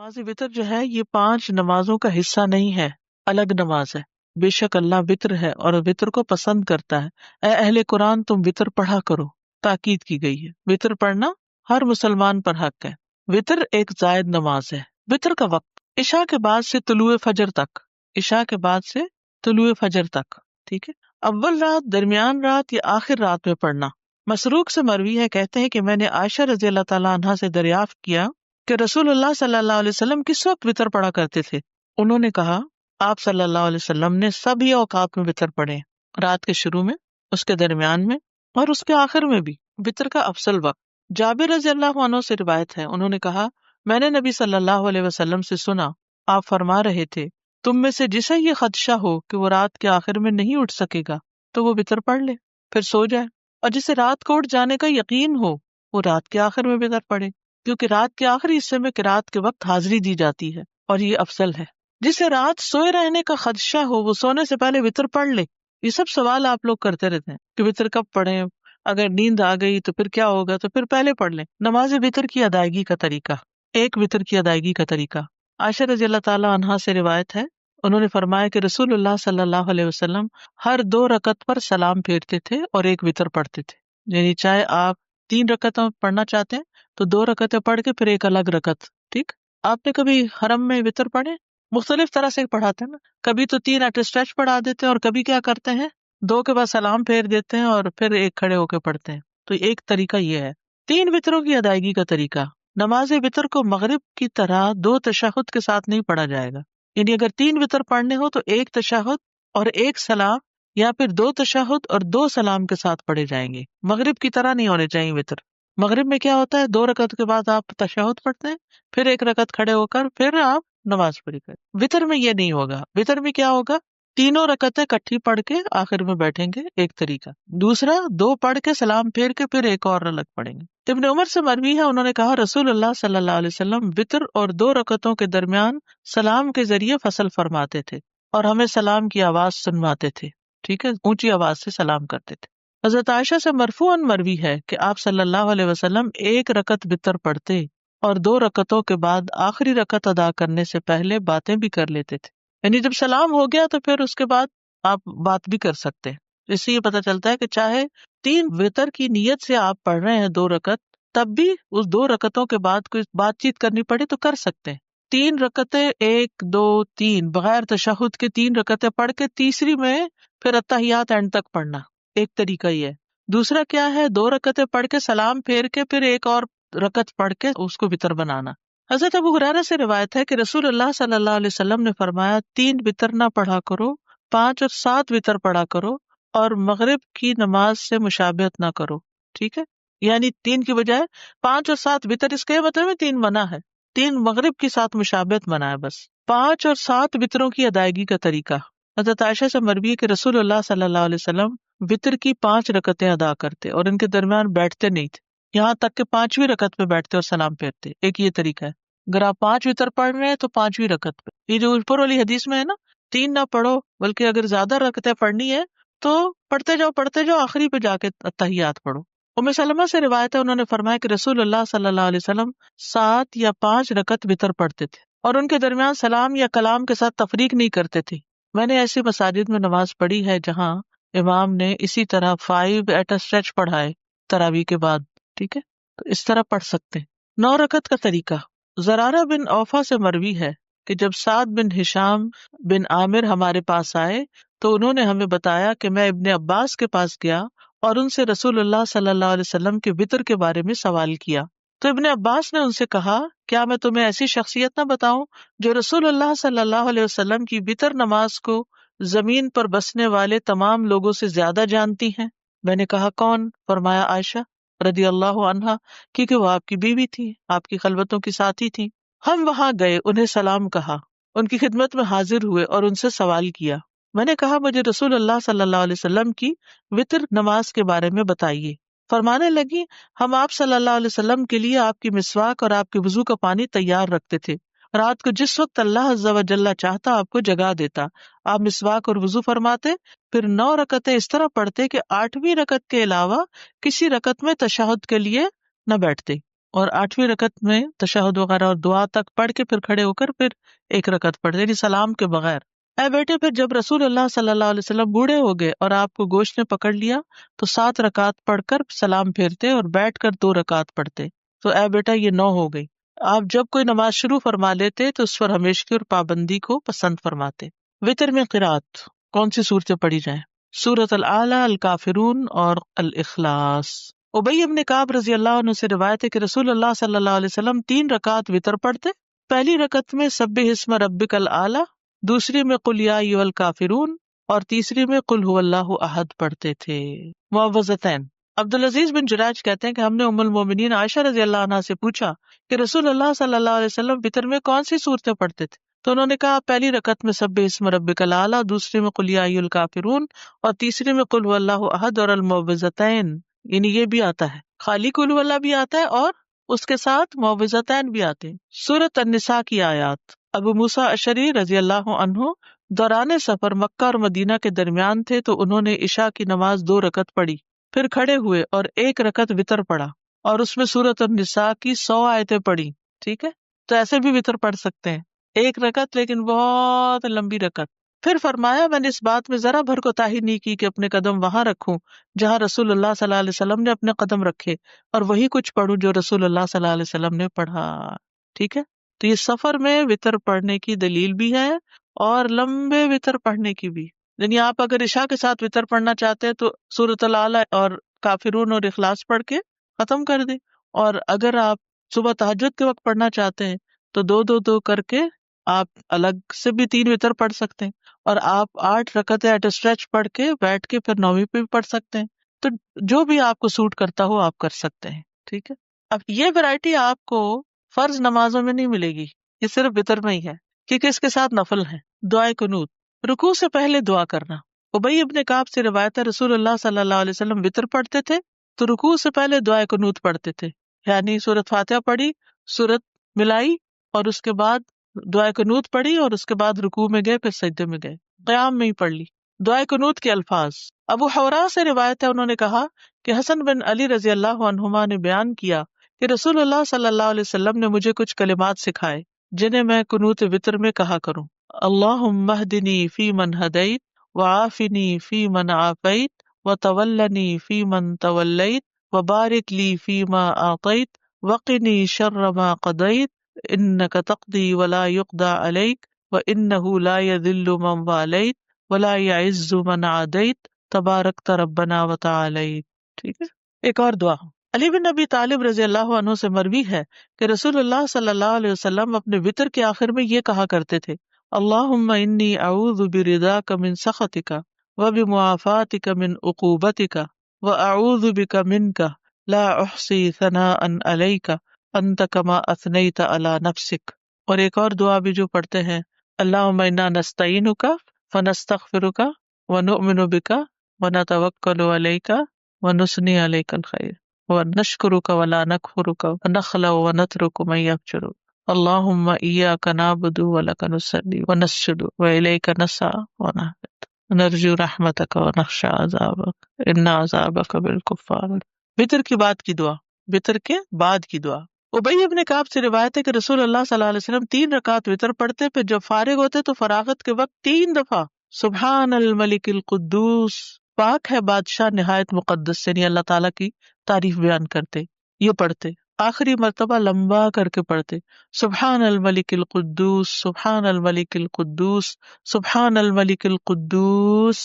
نماز وتر جو ہے یہ 5 نمازوں کا حصہ نہیں ہے، الگ نماز ہے۔ بے شک اللہ وتر ہے اور وتر کو پسند کرتا ہے۔ اے اہل قرآن تم وتر پڑھا کرو، تاکید کی گئی ہے۔ وتر پڑھنا ہر مسلمان پر حق ہے۔ وتر ایک زائد نماز ہے۔ وتر کا وقت عشاء کے بعد سے طلوع فجر تک، عشاء کے بعد سے طلوع فجر تک، ٹھیک ہے۔ اول رات، درمیان رات یا آخر رات میں پڑھنا۔ مسروق سے مروی ہے، کہتے ہیں کہ میں نے عائشہ رضی اللہ تعالیٰ عنہا سے دریافت کیا کہ رسول اللہ صلی اللہ علیہ وسلم کس وقت وتر پڑھا کرتے تھے؟ انہوں نے کہا آپ صلی اللہ علیہ وسلم نے سبھی اوقات میں وتر پڑھے، رات کے شروع میں، اس کے درمیان میں اور اس کے آخر میں بھی۔ وتر کا افضل وقت جابر رضی اللہ عنہ سے روایت ہے، انہوں نے کہا میں نے نبی صلی اللہ علیہ وسلم سے سنا، آپ فرما رہے تھے تم میں سے جسے یہ خدشہ ہو کہ وہ رات کے آخر میں نہیں اٹھ سکے گا تو وہ وتر پڑھ لے پھر سو جائے، اور جسے رات کو اٹھ جانے کا یقین ہو وہ رات کے آخر میں وتر پڑھے، کیونکہ رات کے آخری حصے میں قرات کے وقت حاضری دی جاتی ہے اور یہ افضل ہے۔ جسے رات سوئے رہنے کا خدشہ ہو وہ سونے سے پہلے وتر پڑھ لے۔ یہ سب سوال آپ لوگ کرتے رہتے ہیں کہ وتر کب پڑھیں، اگر نیند آ گئی تو پھر کیا ہوگا، تو پھر پہلے پڑھ لیں۔ نماز وتر کی ادائیگی کا طریقہ، ایک وتر کی ادائیگی کا طریقہ۔ عائشہ رضی اللہ تعالیٰ عنہا سے روایت ہے، انہوں نے فرمایا کہ رسول اللہ صلی اللہ علیہ وسلم ہر 2 رکعت پر سلام پھیرتے تھے اور ایک وتر پڑھتے تھے۔ یعنی چاہے آپ 3 رکعتوں پڑھنا چاہتے ہیں تو 2 رکعتیں پڑھ کے پھر ایک الگ رکعت، ٹھیک۔ آپ نے کبھی حرم میں وتر پڑھے؟ مختلف طرح سے پڑھاتے ہیں نا، کبھی تو 3 ایٹ اسٹریچ پڑھا دیتے ہیں اور کبھی کیا کرتے ہیں 2 کے بعد سلام پھیر دیتے ہیں اور پھر ایک کھڑے ہو کے پڑھتے ہیں۔ تو ایک طریقہ یہ ہے۔ 3 وتروں کی ادائیگی کا طریقہ، نماز وتر کو مغرب کی طرح 2 تشہد کے ساتھ نہیں پڑھا جائے گا، یعنی اگر 3 وتر پڑھنے ہو تو 1 تشہد اور 1 سلام، یا پھر 2 تشہد اور 2 سلام کے ساتھ پڑھے جائیں گے۔ مغرب کی طرح نہیں ہونے چاہیے وتر۔ مغرب میں کیا ہوتا ہے 2 رکعت کے بعد آپ تشہد پڑھتے ہیں، پھر 1 رکعت کھڑے ہو کر پھر آپ نماز پوری کریں۔ وتر میں یہ نہیں ہوگا۔ وتر میں کیا ہوگا، تینوں رکعتیں کٹھی پڑھ کے آخر میں بیٹھیں گے، ایک طریقہ۔ دوسرا 2 پڑھ کے سلام پھیر کے پھر ایک اور الگ پڑھیں گے۔ ابن عمر سے مروی ہے، انہوں نے کہا رسول اللہ صلی اللہ علیہ وسلم وتر اور 2 رکعتوں کے درمیان سلام کے ذریعے فصل فرماتے تھے اور ہمیں سلام کی آواز سنواتے تھے، ٹھیک ہے، اونچی آواز سے سلام کرتے تھے۔ حضرت عائشہ سے مرفوعاً مروی ہے کہ آپ صلی اللہ علیہ وسلم 1 رکعت وتر پڑھتے اور 2 رکعتوں کے بعد آخری رکعت ادا کرنے سے پہلے باتیں بھی کر لیتے تھے، یعنی جب سلام ہو گیا تو پھر اس کے بعد آپ بات بھی کر سکتے ہیں۔ اس سے یہ پتہ چلتا ہے کہ چاہے 3 وتر کی نیت سے آپ پڑھ رہے ہیں 2 رکعت، تب بھی اس 2 رکعتوں کے بعد کوئی بات چیت کرنی پڑے تو کر سکتے ہیں۔ 3 رکعتیں 1 2 3 بغیر تشہد کے 3 رکعتیں پڑھ کے تیسری میں پھر اتحیات اینڈ تک پڑھنا، ایک طریقہ یہ ہے۔ دوسرا کیا ہے 2 رکعتیں پڑھ کے سلام پھیر کے پھر ایک اور رکعت پڑھ کے اس کو وتر بنانا۔ حضرت ابو ہریرہ سے روایت ہے کہ رسول اللہ صلی اللہ علیہ وسلم نے فرمایا 3 وتر نہ پڑھا کرو، 5 اور 7 وتر پڑھا کرو، اور مغرب کی نماز سے مشابہت نہ کرو، ٹھیک ہے۔ یعنی 3 کی بجائے 5 اور 7 وتر، اس کے مطلب 3 منع ہے، 3 مغرب کے ساتھ مشابہت منع ہے بس۔ 5 اور 7 وتروں کی ادائیگی کا طریقہ، حضرت عائشہ سے مروی ہے کہ رسول اللہ صلی اللہ علیہ وسلم وتر کی 5 رکعتیں ادا کرتے اور ان کے درمیان بیٹھتے نہیں تھے، یہاں تک کہ 5ویں رکعت پہ بیٹھتے اور سلام پھیرتے۔ ایک یہ طریقہ ہے، اگر آپ 5 وتر پڑھ رہے ہیں تو 5ویں رکعت پہ، یہ جو اوپر والی حدیث میں ہے نا 3 نہ پڑھو، بلکہ اگر زیادہ رکعتیں پڑھنی ہے تو پڑھتے جاؤ آخری پہ جا کے تحیات پڑھو۔ ام سلمہ سے روایت ہے، انہوں نے فرمایا کہ رسول اللہ صلی اللہ علیہ وسلم 7 یا 5 رکعت وتر پڑھتے تھے اور ان کے درمیان سلام یا کلام کے ساتھ تفریق نہیں کرتے تھے۔ میں نے ایسی مساجد میں نماز پڑھی ہے جہاں امام نے اسی طرح 5 ایٹ اے اسٹریچ پڑھائے تراویح کے بعد، ٹھیک ہے، تو اس طرح پڑھ سکتے ہیں۔ 9 رکعت کا طریقہ، زرارہ بن اوفا سے مروی ہے کہ جب سعد بن ہشام بن عامر ہمارے پاس آئے تو انہوں نے ہمیں بتایا کہ میں ابن عباس کے پاس گیا اور ان سے رسول اللہ صلی اللہ علیہ وسلم کے وتر کے بارے میں سوال کیا، تو ابن عباس نے ان سے کہا کیا میں تمہیں ایسی شخصیت نہ بتاؤں جو رسول اللہ صلی اللہ علیہ وسلم کی وتر نماز کو زمین پر بسنے والے تمام لوگوں سے زیادہ جانتی ہیں؟ میں نے کہا کون؟ فرمایا عائشہ رضی اللہ عنہا، کیونکہ وہ آپ کی بیوی تھی، آپ کی خلوتوں کی ساتھی تھی۔ ہم وہاں گئے، انہیں سلام کہا، ان کی خدمت میں حاضر ہوئے اور ان سے سوال کیا۔ میں نے کہا مجھے رسول اللہ صلی اللہ علیہ وسلم کی وتر نماز کے بارے میں بتائیے۔ فرمانے لگی ہم آپ صلی اللہ علیہ وسلم کے لیے آپ کی مسواک اور آپ کے وضو کا پانی تیار رکھتے تھے، رات کو جس وقت اللہ عز و جل چاہتا آپ کو جگا دیتا، آپ مسواک اور وضو فرماتے، پھر 9 رکعتیں اس طرح پڑھتے کہ 8ویں رکعت کے علاوہ کسی رکعت میں تشہد کے لیے نہ بیٹھتے۔ اور 8ویں رکعت میں تشہد وغیرہ اور دعا تک پڑھ کے پھر کھڑے ہو کر پھر ایک رکعت پڑھتے، یعنی سلام کے بغیر۔ اے بیٹے، پھر جب رسول اللہ صلی اللہ علیہ وسلم بوڑھے ہو گئے اور آپ کو گوشت نے پکڑ لیا تو 7 رکعت پڑھ کر سلام پھیرتے اور بیٹھ کر 2 رکعت پڑھتے۔ تو اے بیٹا یہ 9 ہو گئی۔ آپ جب کوئی نماز شروع فرما لیتے تو اس پر ہمیشگی اور پابندی کو پسند فرماتے۔ وتر میں قرات کون سی صورتیں پڑھی جائیں؟ سورۃ الاعلی، الکافرون اور الاخلاص۔ ابی بن کعب رضی اللہ عنہ سے روایت ہے کہ رسول اللہ صلی اللہ علیہ وسلم 3 رکعت وتر پڑھتے۔ پہلی رکعت میں سبح اسم ربک الاعلی، دوسری میں قل یا ایھا الکافرون اور تیسری میں قل ھو اللہ احد پڑھتے تھے۔ معوذتین۔ عبدالعزیز بن جریج کہتے ہیں کہ ہم نے ام المومنین عائشہ رضی اللہ عنہا سے پوچھا کہ رسول اللہ صلی اللہ علیہ وسلم وتر میں کون سی صورتیں پڑھتے تھے؟ تو انہوں نے کہا پہلی رکعت میں سبح اسم ربک الاعلی، دوسری میں قل یا ایھا الکافرون اور تیسری میں قل ھو اللہ احد اور المعوذتین، یعنی یہ بھی آتا ہے، خالی قل ھو اللہ بھی آتا ہے اور اس کے ساتھ معوذتین بھی آتے ہیں۔ سورۃ النساء کی آیات۔ ابو موسیٰ اشعری رضی اللہ عنہ دوران سفر مکہ اور مدینہ کے درمیان تھے تو انہوں نے عشاء کی نماز 2 رکعت پڑھی، پھر کھڑے ہوئے اور 1 رکعت وتر پڑھا اور اس میں سورۃ النساء کی 100 آیتیں پڑھی۔ ٹھیک ہے، تو ایسے بھی وتر پڑھ سکتے ہیں، 1 رکعت لیکن بہت لمبی رکعت۔ پھر فرمایا میں نے اس بات میں ذرا بھر کوتاہی نہیں کی کہ اپنے قدم وہاں رکھوں جہاں رسول اللہ صلی اللہ علیہ وسلم نے اپنے قدم رکھے اور وہی کچھ پڑھوں جو رسول اللہ صلی اللہ علیہ وسلم نے پڑھا۔ ٹھیک ہے، تو یہ سفر میں وتر پڑھنے کی دلیل بھی ہے اور لمبے وتر پڑھنے کی بھی۔ یعنی آپ اگر عشاء کے ساتھ وتر پڑھنا چاہتے ہیں تو سورۃ الاعلی اور کافرون اور اخلاص پڑھ کے ختم کر دیں، اور اگر آپ صبح تہجد کے وقت پڑھنا چاہتے ہیں تو 2 کر کے آپ الگ سے بھی 3 وتر پڑھ سکتے ہیں، اور آپ 8 رکعتیں ایٹ اسٹریچ پڑھ کے بیٹھ کے پھر 9ویں پہ بھی پڑھ سکتے ہیں۔ تو جو بھی آپ کو سوٹ کرتا ہو آپ کر سکتے ہیں۔ ٹھیک ہے، اب یہ ویرائٹی آپ کو فرض نمازوں میں نہیں ملے گی، یہ صرف وتر میں ہی ہے کیونکہ اس کے ساتھ نفل ہے۔ دعائے قنوت، رکوع سے پہلے دعا کرنا۔ ابی بن کعب سے روایت ہے رسول اللہ صلی اللہ علیہ وسلم وتر پڑھتے تھے تو رکوع سے پہلے دعائے قنوت پڑھتے تھے، یعنی سورۃ فاتحہ پڑھی، سورۃ ملائی اور اس کے بعد دعائے قنوت پڑھی اور اس کے بعد رکوع میں گئے پھر سجدے میں گئے، قیام میں ہی پڑھ لی۔ دعائے قنوت کے الفاظ، ابو حورا سے روایت ہے انہوں نے کہا کہ حسن بن علی رضی اللہ عنہما نے بیان کیا کہ رسول اللہ صلی اللہ علیہ وسلم نے مجھے کچھ کلمات سکھائے جنہیں میں قنوت وتر میں کہا کروں۔ اللہم اہدنی فی من ہدیت وعافنی فی من عافیت وتولنی فی من تولیت وبارک لی فی ما اعطیت وقنی شر ما قضیت انک تقضی ولا یقضی علیک وانہ لا یذل من والیت ولا یعز من عادیت تبارکت ربنا وتعالیت۔ ٹھیک ہے، ایک اور دعا۔ علی بن ابی طالب رضی اللہ عنہ سے مروی ہے کہ رسول اللہ صلی اللہ علیہ وسلم اپنے وتر کے آخر میں یہ کہا کرتے تھے، اللہم انی اعوذ برضاک من سخطک وبمعافاتک من عقوبتک واعوذ بک منک لا احصی ثناء علیک انت کما اثنیت علی نفسک۔ اور ایک اور دعا بھی جو پڑھتے ہیں، اللہم انا نستعینک فنستغفرک ونؤمن بک ونتوکل علیک ونثنی علیک الخیر ونشکرک ولا نکفرک ونخلع ونترک من یفجرک اللہم ایاک نعبد ولک نصلی ونسجد والیک نسعی ونہبط نرجو رحمتک ونخشى عذابک ان عذابک بالکفار۔ وتر کے بعد کی دعا، وتر کے بعد کی دعا۔ ابی بن کعب سے روایت ہے کہ رسول اللہ صلی اللہ علیہ وسلم 3 رکعت وتر پڑھتے، پھر جب فارغ ہوتے تو فراغت کے وقت 3 دفعہ سبحان الملک القدوس، پاک ہے بادشاہ نہایت مقدس، یعنی اللہ تعالیٰ کی تعریف بیان کرتے یہ پڑھتے، آخری مرتبہ لمبا کر کے پڑھتے، سبحان الملک القدوس سبحان الملک القدوس سبحان الملک القدوس،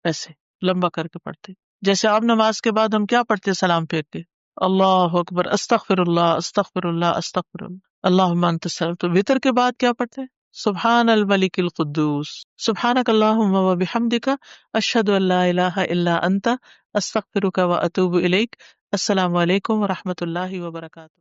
ایسے لمبا کر کے پڑھتے۔ جیسے عام نماز کے بعد ہم کیا پڑھتے سلام پھیر کے، اللہ اکبر استغفر اللہ استغفر اللہ استغفر اللہ اللہم انت السلام، تو وتر کے بعد کیا پڑھتے سبحان الملک القدوس سبحانک اللہم و بحمدک اشہد ان لا الہ الا انت استغفرک و اتوب الیک۔ السلام علیکم و رحمۃ اللہ وبرکاتہ۔